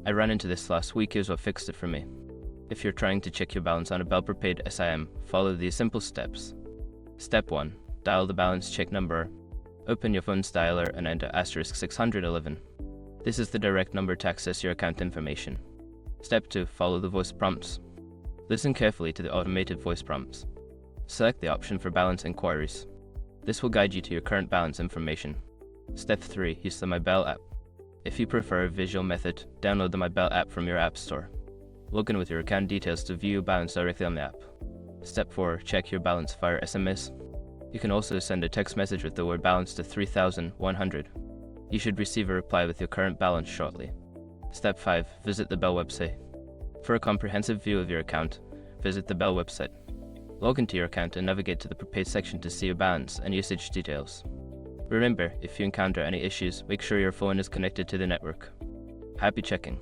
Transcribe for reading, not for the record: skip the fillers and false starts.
I ran into this last week. Here's what fixed it for me. If you're trying to check your balance on a Bell Prepaid SIM, follow these simple steps. Step 1. Dial the balance check number. Open your phone's dialer and enter *611. This is the direct number to access your account information. Step 2. Follow the voice prompts. Listen carefully to the automated voice prompts. Select the option for balance inquiries. This will guide you to your current balance information. Step 3. Use the My Bell app. If you prefer a visual method, download the My Bell app from your app store. Log in with your account details to view your balance directly on the app. Step 4. Check your balance via SMS. You can also send a text message with the word balance to 3100. You should receive a reply with your current balance shortly. Step 5. Visit the Bell website. For a comprehensive view of your account, visit the Bell website. Log into your account and navigate to the Prepaid section to see your balance and usage details. Remember, if you encounter any issues, make sure your phone is connected to the network. Happy checking!